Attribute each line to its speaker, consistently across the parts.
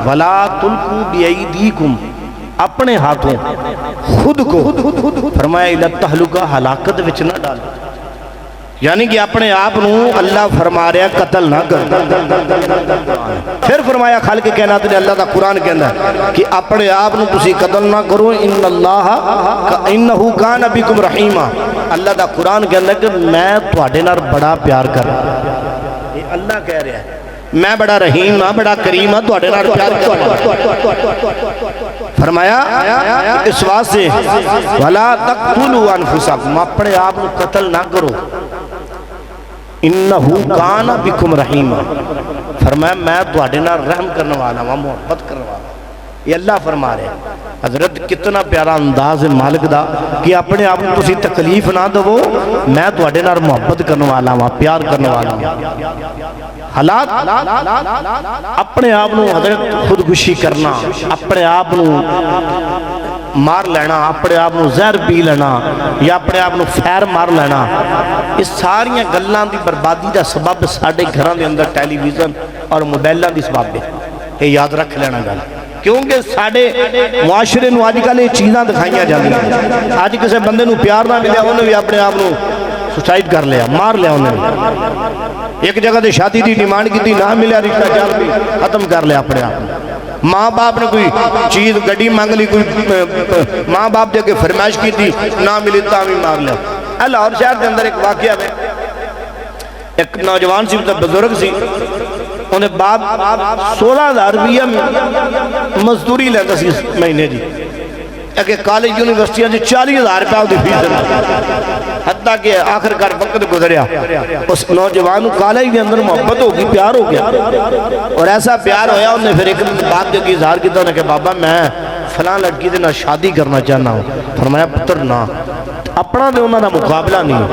Speaker 1: वला तुल्कू बियदीकुम, अपने हाथों खुद को फरमाया इला तहलुका, हलाकत विच ना डालो। यानी कि अपने आप को अल्लाह फरमा रहा कतल ना कर। फिर फरमाया खल के कहना तेरे अल्लाह का कुरान कहना कि अपने आप को तुसी कतल ना करो। इन्नहु कान बिकुम रहीमा, अल्लाह का कुरान कहना कि मैं तुहाडे नाल बड़ा प्यार कर रहा। ये अल्लाह कह रहा है मैं बड़ा रहीम हाँ, बड़ा करीम हाँ, तुहाडे नाल प्यार कर। फरमाया इस वास्ते वला तक़तुलू अनफुसकुम, अपने आप को कत्ल ना करो। इन्नहु काना बिकुम रहीमा, फरमाया मैं तुहाडे नाल रहम करने वाला वा, मोहब्बत करने वाला। ये अल्लाह फरमा रहे। हजरत कितना प्यारा अंदाज है मालिक दा कि अपने आप को तुसी तकलीफ ना दवो, मैं तुहाडे नाल मोहब्बत करने वाला वा, प्यार करने वाला वा। हालात अपने आप को हजरत खुदकुशी करना, अपने आप को मार लेना, अपने आप को जहर पी लेना या अपने आप को फैर मार लेना, ये सारिया गल्लां दी बर्बादी का सबब साडे घरां दे अंदर टेलीविजन और मोबाइलों की सबब है। ये याद रख लेना गल, क्योंकि साडे मुआशरे नूं अजकल ये चीज़ां दिखाई जांदियां। अज किसी बंदे नूं प्यार ना मिलिया उन्हें भी अपने आप को सुसाइड कर लिया, मार लिया उन्हें। एक जगह से शादी की डिमांड की ना मिले, रिश्ता चल भी खत्म कर लिया अपने आप। माँ बाप ने कोई चीज़ गड्डी मंग ली, कोई माँ बाप के अगे फरमाइश की थी ना मिली तो भी मार लिया। लाहौर शहर के अंदर एक वाकया है, एक नौजवान सी बुजुर्ग सी, उन्हें बाप 16,000 रुपया मजदूरी लेंदा सी महीने की। अगे कॉलेज यूनिवर्सिटियां 40,000 रुपया उसकी फीस, हत्ता कि आखिरकार वक्त गुजरिया उस नौजवान को कॉलेज के अंदर मोहब्बत होगी, प्यार हो गया। और ऐसा प्यार होया उन्हें फिर एक बात जो इजहार किया, उन्हें कहा बाबा मैं फलां लड़की के नाल शादी करना चाहना हूँ। फरमाया पुत्र ना, अपना तो उन्होंने मुकाबला नहीं,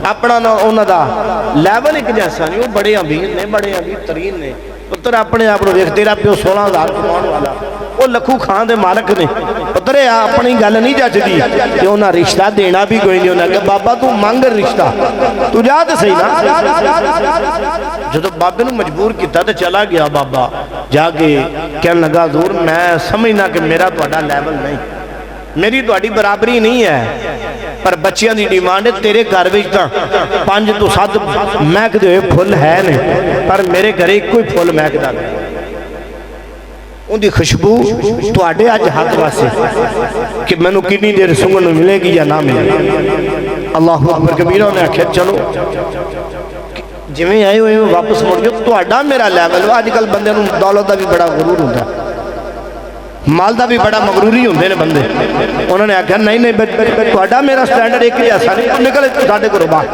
Speaker 1: अपना ना उन्होंने लैवल एक जैसा नहीं। वो बड़े अमीर ने, बड़े अमीर तरीन ने। पुत्र अपने आप को देख, तेरा प्यो 16,000 कमाने वाला, वो लखू खान के मालक ने। पुत्र अपनी गल नहीं जचती कि उन्हें रिश्ता देना भी कोई नहीं। उन्हें कहा बाबा तू मंग रिश्ता, तू जा तो सही ना। जो बाबे ने मजबूर किया तो चला गया बाबा, जाके कहने लगा हजूर मैं समझना कि मेरा तुहाडा लैवल नहीं, मेरी तुहाडी बराबरी नहीं है, पर बच्चियां की डिमांड है। तेरे घर में तो 5 तो 7 महकते हुए फुल है ने, पर मेरे घर एक कोई फुल महकता नहीं। उनकी खुशबू तुहाडे अज हक वास्ते कि मैनू कितनी देर सुंघन मिलेगी या ना मिलेगी। अल्लाह अकबर कबीरा। उन्हें आख्या चलो जिवें आए हुए वापस मुड़ जाओ, तुहाडा मेरा लैवल। अजकल बंदे नूं दौलत का भी बड़ा गुरूर होंदा, माल का भी बड़ा मगरूरी होंदे ने बंदे। उन्होंने आख्या नहीं नहीं तुहाडा मेरा स्टैंडर्ड एक जैसा नहीं, निकल साडे घरों बाहर।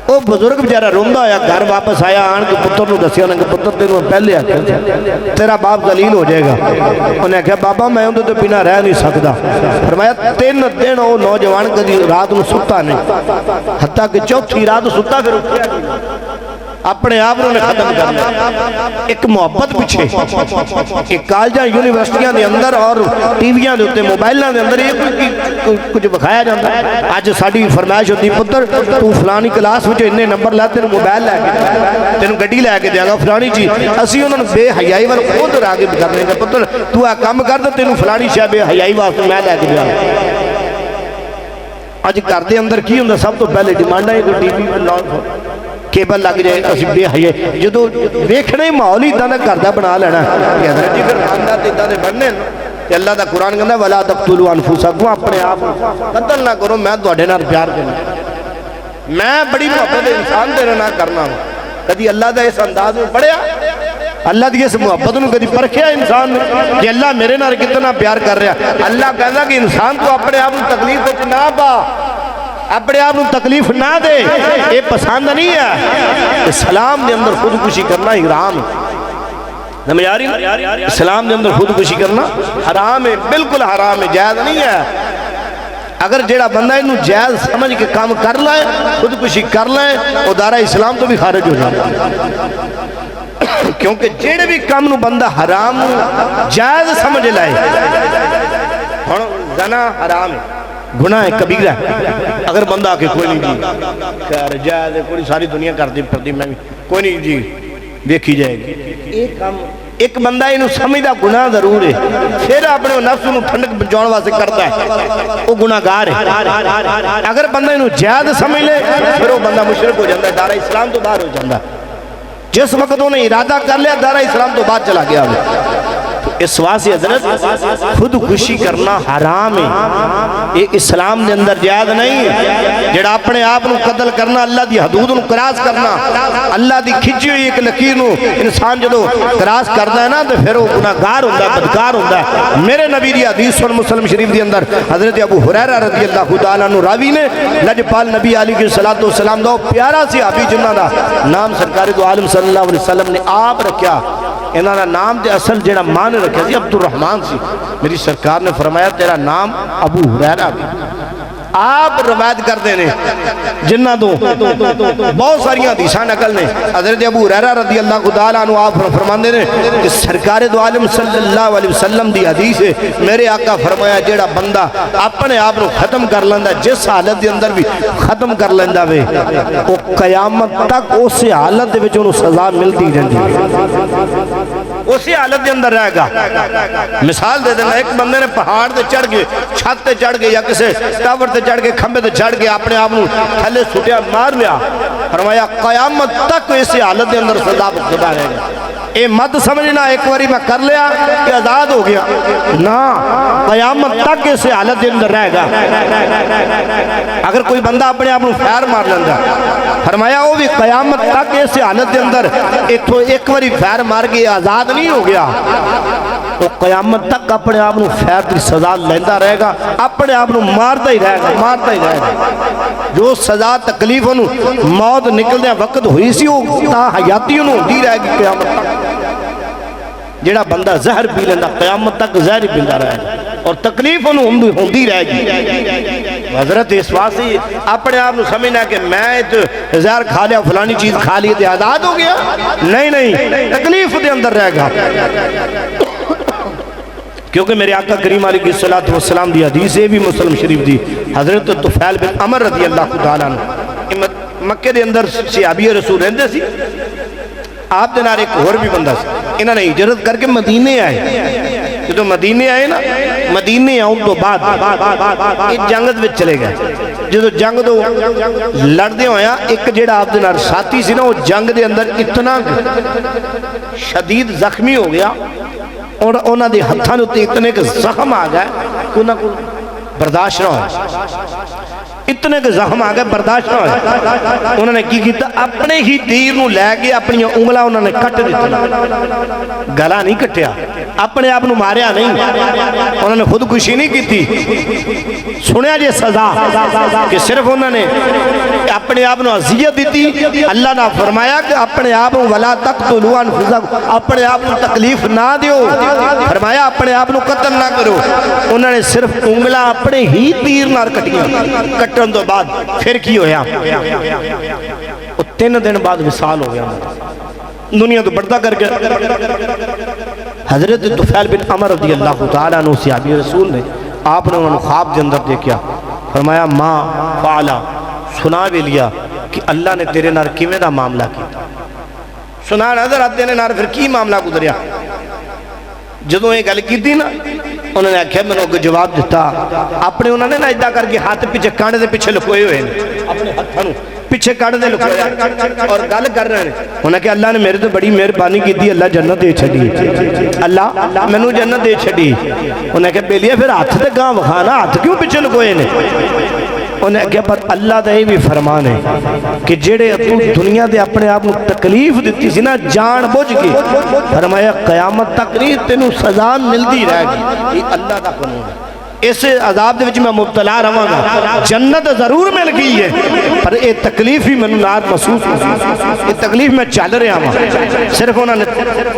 Speaker 1: वो बुजुर्ग बेचारा रोंदा होया घर वापस आया, आन के पुत्र को दसिया, उन्हें पुत्र तेन पहले आख्या तेरा बाप दलील हो जाएगा। उन्हें आख्या बाबा मैं उन्हें तो बिना रह नहीं सकता। फरमाया 3 दिन वो नौजवान कभी रात को सुता नहीं, हत्ता कि चौथी रात सुता फिर उठा, अपने आप ने खत्म कर लिया। एक मोहब्बत पिछे कॉलेजा यूनिवर्सिटियां के अंदर और टीवियां के उत्ते मोबाइलों के अंदर ये कुछ विखाया जाता है। अज साड़ी फरमाइश होती पुत्र तू फलानी क्लास में इन्ने नंबर ला, तेन मोबाइल लैके तेन गड्डी लैके देगा फलानी चीज। असी उन्होंने बेहयाई वाल खुद आगे करने का, पुत्र तू आ काम कर, तेन फलानी शायद बेहयाई वास्ते मैं लैके देगा। अज घर के अंदर की होंगे, सब तो पहले डिमांडा है टीवी केबल लग जाए, असं बेहयाई जो वेखना ही माहौल ही इदा का घर का बना लेना। जी फिर खानदार इदा के बनने। अल्लाह का कुरान कहता वला तक़तुलू अनफुसकुम, अपने आप कत्ल ना करो, मैं तुहाडे नाल प्यार करना, मैं बड़ी मोहब्बत इंसान तेरे नाल करना। कभी अल्लाह का इस अंदाज में पढ़िया, अल्लाह की इस मुहब्बत में कभी परखिया इंसान ने कि अल्लाह मेरे नाल कितना प्यार कर रहा। अल्लाह कहता कि इंसान को अपने आप को तकलीफ ना पा, अपने आप को तकलीफ ना दे, ये पसंद नहीं है। इस्लाम के अंदर खुदकुशी करना हराम है। इस्लाम के अंदर खुदकुशी करना हराम है, बिल्कुल हराम है, जायज नहीं है। अगर जेड़ा बंदा इनू जायज समझ के काम कर लाए, खुदकुशी कर लाए, वो दायरा इस्लाम तो भी खारिज हो जाता है। क्योंकि जेड़े भी काम नू बंदा हराम जायज समझ लाए, हुण ज़ना हराम है, गुनाह है, कबीरा है। अगर बंदा आके कोई नहीं जी खैर जायज कोई सारी दुनिया करती फिरती, मैं भी कोई नहीं जी देखी जाएगी, ये काम एक बंदा इनू समझदा गुनाह जरूर है, फिर अपने नफ्स नू ठंडक पहुंचाने वास्ते करता है, वो गुनाहगार है। अगर बंदा इनू जायज समझ ले फिर वो बंदा मुशरिक हो जाता है, दायरा इस्लाम तो बाहर हो जाता है। जिस वक्त उन्हें इरादा कर लिया दायरा इस्लाम तो बाहर चला गया। इस वास्ते हजरत खुदकुशी करना हराम है, ये इस्लाम के अंदर जायज नहीं है। जेड़ा अपने आप को कतल करना, अल्लाह की हदूद को क्रॉस करना, अल्लाह की खिंची हुई एक लकीर को इंसान जो क्रॉस करता है ना तो फिर वो गुनाहगार होता है, बदकार होता है। मेरे नबी की हदीस सुन मुस्लिम शरीफ के अंदर हजरत अबू हुरैरा रज़ी अल्लाह तआला अन्हु रावी ने लजपाल नबी अली के सलातो सलाम दा प्यारा सी हाबी जिन्हां दा नाम सरकार दो आलम सल्लल्लाहु अलैहि वसल्लम ने आप रखा। इन्हों का नाम तो असल जो मां ने रखा सी अब्दुल रहमान सी। मेरी सरकार ने फरमाया तेरा नाम अबू हुरैरा भी। आप रवायत करते हैं जिन्हों तो बहुत सारिया हदीसां नकल ने। हज़रत अबू हुरैरा रज़ी अल्लाह तआला अन्हु आप फरमाते हैं कि सरकार दो आलम सल्लल्लाहु अलैहि वसल्लम की हदीस है, मेरे आका फरमाया जेड़ा बंदा अपने आप को खत्म कर लेंदा, जिस हालत के अंदर भी खत्म कर लेंदा वे, वो कयामत तक उस हालत के उन्हें सजा मिलती रहती है, उसी हालत के अंदर रहेगा। मिसाल दे देना, एक बंदे ने पहाड़ से चढ़ के, छत से चढ़ के या किसी टावर से चढ़ के, खंबे से चढ़ के अपने आप को थले सुटिया मार लिया, फरमाया कयामत तक इस हालत के अंदर सजा भुगतदा रहेगा। ये मत समझना एक बारी मैं कर लिया कि आजाद हो गया ना, कयामत तक इस हालत के अंदर रहेगा। अगर कोई बंदा अपने आप को फैर मार लेंदा, फरमाया वो भी कयामत तक इस हालत के अंदर इतों एक बारी फैर मार के आजाद नहीं हो गया, तो कयामत तक अपने आप को फैर की सजा लेंदा रहेगा, अपने आप को मारता ही रहेगा, मारता ही रहेगा। जो सजा तकलीफ मौत निकलने वक्त हुई सी वो हयाती होती रहेगी कयामत तक। जेड़ा बंदा जहर पी लेंदा कयामत तक जहर ही पींदा रहेगा और तकलीफ होती रहेगी। हजरत इस वास्ते अपने आप को समझना कि मैं तो जहर खा लिया, फलानी चीज खा ली तो आजाद हो गया, नहीं नहीं, तकलीफ के अंदर रहेगा। क्योंकि मेरे आका करीम अलैहिस्सलातु वस्सलाम दी हदीस है भी मुस्लिम शरीफ दी, हजरत तुफैल बिन अमर रज़ी अल्लाह तआला अन्हु मक्के के अंदर सहाबी रसूल रहंदे सी। आप दे नाल एक होर भी बंदा सी, इन्होंने हिजरत करके मदीने आए। जो मदीने आए ना, मदीने आने तो बाद जंग में चले गए। जो जंग तो लड़दे होया एक जेड़ा आप दे नाल साथी सी ना, वो जंग के अंदर इतना शदीद जख्मी हो गया और उन्होंने हथों के उत्ते इतने के जख्म आ गए कि उन्होंने बर्दाश्त ना हो, इतने के जख्म आ गए बर्दाश्त ना हो। उन्होंने की किया, अपने ही तीर नूं लैके अपनी उंगलां उन्होंने कट दी, गला नहीं कटिया, अपने आप को मारिया नहीं, उन्होंने खुदकुशी नहीं की। सुनिया जे सजा कि सिर्फ उन्होंने अपने आप को अजियत दी। अल्लाह ने फरमाया कि अपने आप को वला तक़्तुलू अनफुसकुम, अपने आप को तकलीफ ना दियो, फरमाया अपने आप को कत्ल ना करो। उन्होंने सिर्फ उंगलां अपने ही तीर नाल कटियां, कट्टन तो बाद फिर की होया, 3 दिन बाद विसाल हो गया, दुनिया तो बढ़ता कर गया। हजरत तुफैल बिन अमर रज़ी अल्लाह तआला अन्हु सहाबी रसूल ने आपने उन्होंने ख्वाब के अंदर देखा, फरमाया माँ फाला, सुना भी लिया कि अल्लाह ने तेरे नाल किवें दा मामला किया। सुना नजर आते ने नाल फिर की मामला गुजरिया। जो ये गल की ना, उन्होंने आख्या मैंने अगर जवाब दिता, अपने उन्होंने ना इदा करके हाथ पीछे कांड के पिछे लुकोए हुए हैं, अपने हाथों पिछे कांड दे लुकोया और गल कर रहे हैं। उन्हें कहा अल्लाह ने मेरे तो बड़ी मेहरबानी की, अल्लाह जन्नत दे छड़ी, अल्लाह मैनू जन्नत दे छड़ी। उन्हें कहा बेलिया फिर हाथ तो गां विखा ना, हाथ क्यों पिछे लुकोए ने। उन्हें कहा पर अल्लाह का यह भी फरमान है कि जेड़े तू दुनिया के अपने आप को तकलीफ दी सी ना जान बुझ के, फरमाया कयामत तक नहीं तेनू सजा मिलती रहेगी, ये अल्लाह का कानून है। इस अजाब के मैं मुबतला रहांगा, जन्नत जरूर मिल गई है पर यह तकलीफ ही मैनू नाल महसूस होती, ये तकलीफ मैं चल रहा वहाँ। सिर्फ उन्होंने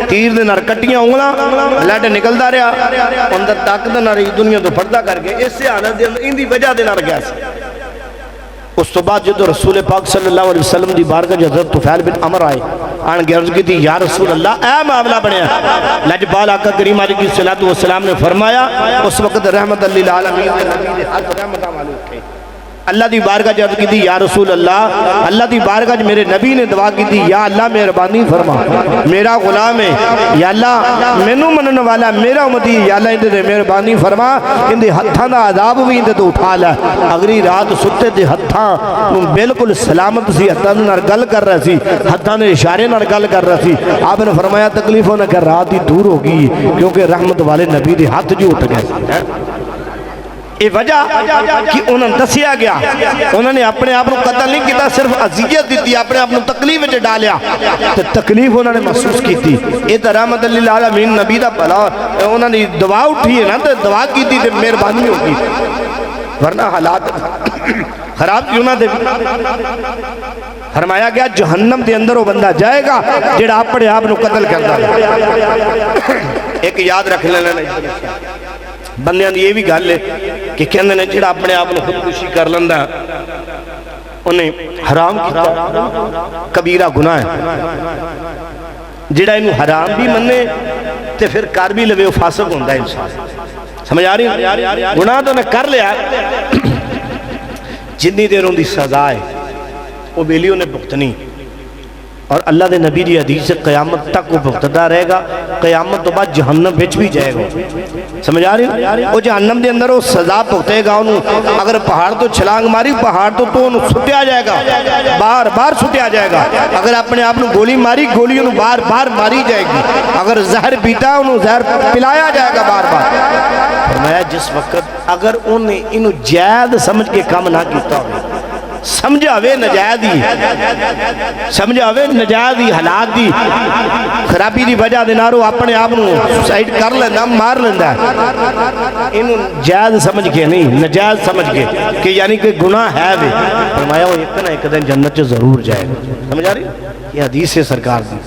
Speaker 1: तीर के नाल कट्टियां उंगलां, ब्लड निकलता रहा, अंदर ताकत ना रही, दुनिया तो फड़दा करके इस हालत के अंदर इनकी वजह के नाल गया। उस तो बाद जो रसूल पाक सल्लल्लाहु अलैहि वसल्लम की बारगाह हज़रत तुफैल बिन अमर आए, आन के अर्ज की या रसूल अल्लाह ऐ मामला बनया। लजपाल आका करीम अलैहिस्सलातु वस्सलाम ने फरमाया उस वक्त रहमत लिल आलमीन रहमत मालूम थे, अल्लाह की बारगाह च अर्ज़ की या रसूल अल्लाह, अल्लाह की बारगाह च मेरे नबी ने दुआ की या अल्लाह मेहरबानी फरमा, मेरा गुलाम है या अल्लाह, मैनू मनने वाला मेरा उम्मती या अल्लाह इहदे ते मेहरबानी फरमा, इहदे हत्थां दा अज़ाब भी इहदे तो उठा लै। अगली रात सुते ते हत्थां बिल्कुल सलामत सी, हत्थां दे नाल गल कर रहा सी, हत्थां दे इशारे नाल गल कर रहा सी। आपने फरमाया तकलीफ उन्हें कर रात ही दूर हो गई क्योंकि रहमत वाले नबी के हाथ जो उठ गए। ये वजह कि उन्होंने दसिया गया, उन्होंने अपने आप को कतल नहीं किया, सिर्फ अजियत दी, अपने आप को तकलीफ में डालिया तो तकलीफ उन्होंने महसूस की थी। ये तो रहमत लिल आलमीन नबी का भला, उन्होंने दवा उठी है ना, तो दवा की थी तो मेहरबानी होगी, वरना हालात खराब क्यों ना दे। फरमाया गया जहन्नम के अंदर वो बंदा जाएगा जेड़ा अपने आप को कतल करता। एक याद रख लेना बंदियां दी ये भी गल है कि कहते हैं जिहड़ा अपने आप को खुदकुशी कर लेंदा उन्हें हराम किया, कबीरा गुनाह है। जिहड़ा इनू हराम भी मन्ने ते फिर कर भी लवे, फासक होंदा है इंसान। समझ आ रही? गुनाह तो उन्हें कर लिया, जिन्नी देर उनकी सजा है वो बेली उन्हें भुगतनी, और अल्लाह के नबी की हदीस से क़यामत तक वो भुगतदा रहेगा। क़यामत तो बाद जहन्नम बिच भी जाएगा। समझ आ रही? वो जहन्नम के अंदर वो सजा भुगतेगा। उन्होंने अगर पहाड़ तो छलांग मारी, पहाड़ तो उन्होंने सुटिया जाएगा, बार बार सुटिया जाएगा। अगर अपने आप को गोली मारी, गोली उन्होंने बार बार मारी जाएगी। अगर जहर पीता उन्होंने जहर पिलाया जाएगा बार बार। मैं जिस वक्त अगर उन्हें इनू जैद समझ के काम ना किया हो, समझावे नजायज ही, समझावे नजायज ही हालात की खराबी की वजह के नाल अपने आप को सुसाइड कर लेना, मार लेंदा, इनू जायज समझ के नहीं, नजायज समझ के कि यानी कि गुनाह है वे। फरमाया वो एक ना एक दिन जन्नत च जरूर जाएगा। समझ आ रही? ये हदीस है सरकार की।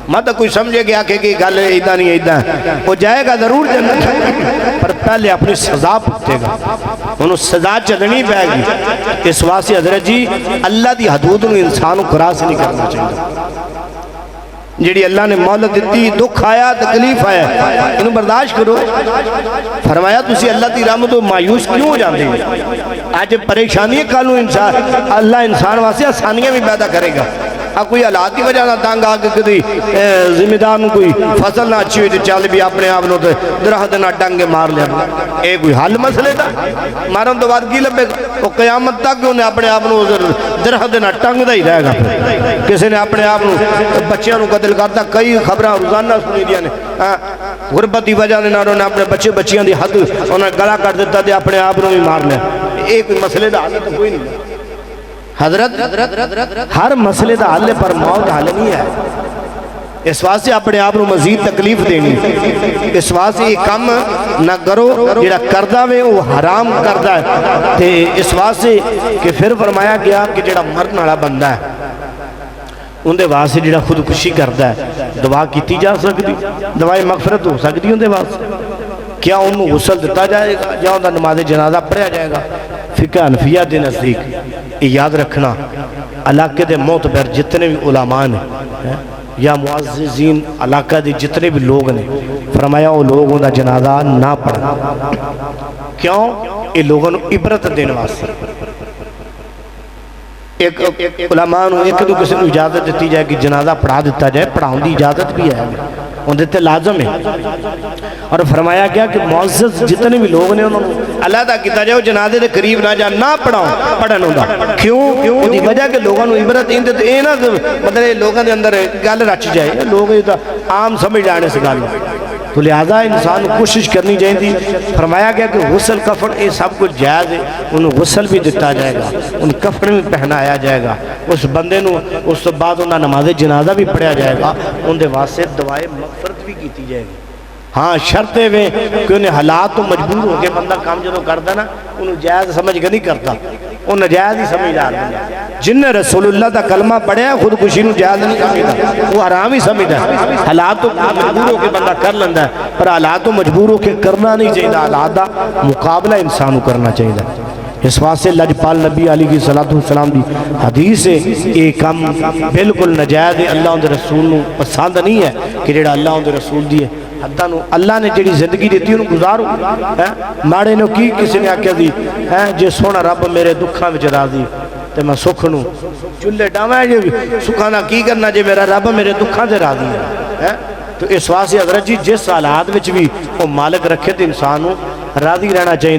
Speaker 1: मत कोई समझे कि आखे कि गल इदा नहीं इदा, वो जाएगा जरूर जन्नत, पर पहले अपनी सजा भुगतेगा, उन्होंने सजा चलनी पैगी। इस वास्ते हजरत जी अल्लाह की हदूद में इंसान को क्रॉस नहीं करना चाहिए। जी अल्लाह ने मोहलत दी, दुख आया, तकलीफ आया, इन्हें बर्दाश्त करो। फरमाया तुसी अल्लाह की रहमत तो मायूस क्यों हो जाते हो? अज परेशानी कल इंसान, अल्लाह इंसान वास्ते आसानियां भी पैदा करेगा। कोई हालात की वजह से तंग आके कभी जिम्मेदार कोई फसल ना अच्छी हुई तो चल भी अपने आप को दरख्त ना डंगे मार लिया, ये कोई हल मसले का? मारन तो बाद की लभेगा? वो कयामत तक उन्हें अपने आप को दरख्त ना टंगदा ही रहेगा। किसी ने अपने आप को बच्चों को कतल करता, कई खबर रोजाना सुनी दियां ने। गुरबत की वजह से उन्हें अपने बच्चे बच्चियों की हद उन्हें गला कर दिता तो अपने आप को भी मार लिया। ये कोई मसले का हल तो कोई नहीं। हजरत हर मसले का हल है पर मौत हल नहीं है। इस वास्ते अपने आप को मजीद तकलीफ देनी, इस वास्ते ये काम ना करो जिहड़ा करदा वे वो हराम करदा है। ते इस वास्ते कि फिर फरमाया गया कि जिहड़ा मरन वाला बंदा है उनके वास्ते जिहड़ा खुदकुशी करता है दुआ की जा सकती, दवाई मगफरत हो सकती उनके वास्ते। क्या उन्होंने गुसल दिता जाएगा या उनका नमाज जनाजा पढ़िया जाएगा? फिका हनफिया के नज़दीक याद रखना, इलाके के मोतबर जितने भी उलमा ने या मुअज़्ज़िज़ीन इलाका के जितने भी लोग ने, फरमाया वो लोग उनका जनाजा ना पढ़ना। क्यों? ये लोगों को इबरत देने वास्ते। एक उलमा एक तो किसी को इजाजत दी जाए कि जनाजा पढ़ा दिता जाए, पढ़ाने की इजाजत भी है, उनके ते लाजम है। और फरमाया गया कि मुअज़्ज़िज़ जितने भी लोग ने उन्होंने अलहदा किया जाए, जनाजे के करीब ना जा, ना पढ़ाओ पढ़न होगा। क्यों? उसकी वजह कि लोगों को इबरत इंदे तो ये ना मतलब लोगों के अंदर गल रच जाए, लोग आम समझ जाने इस गल, तो लिहाजा इंसान को कोशिश करनी चाहिए। फरमाया गया कि गुसल कफन ये सब कुछ जायज़ है, उन्हें गुसल भी दिता जाएगा, उन्हें कफन भी पहनाया जाएगा, उस बंदे को उस तो बाद उन्हें नमाज जनाजा भी पढ़िया जाएगा, उनके वास्ते दवाए मगफरत भी की जाएगी। हाँ शर्त वे कि उन्हें हालात तो मजबूर होकर बंदा काम जो करता ना उन्हें जायज़ समझ के नहीं करता, वो नजायज़ ही समझदार बंदा। जिन्हें रसूलुल्लाह का कलमा पढ़िया खुदकुशी को जायज़ नहीं समझता, वो हराम ही समझता। हालात तो मजबूर होकर बंदा कर लेंदा है, पर हालात तो मजबूर होकर करना नहीं चाहिए, हालात का मुकाबला इंसान को करना चाहिए। इस वास्ते लजपाल नबी अली की सलातु सलाम की हदीस है, ये काम बिल्कुल नजायज़ है, अल्लाह उनके रसूल नूं पसंद नहीं है कि जेड़ा अल्लाह उनके रसूल दी हद्दां नूं अल्लाह ने जी जिंदगी दी उन्होंने गुजारो है। माड़े ने की किसी ने आख्या सी है जे सोना रब मेरे दुखों में राजी तो मैं सुख नूं चुल्हे डावां जे सुखा ना की करना जे मेरा रब मेरे दुखों से राजी है। तो इस वास्ते हज़रत जी जिस हालात में भी वो मालिक रखे तो इंसान नूं राजी रहना चाहिए।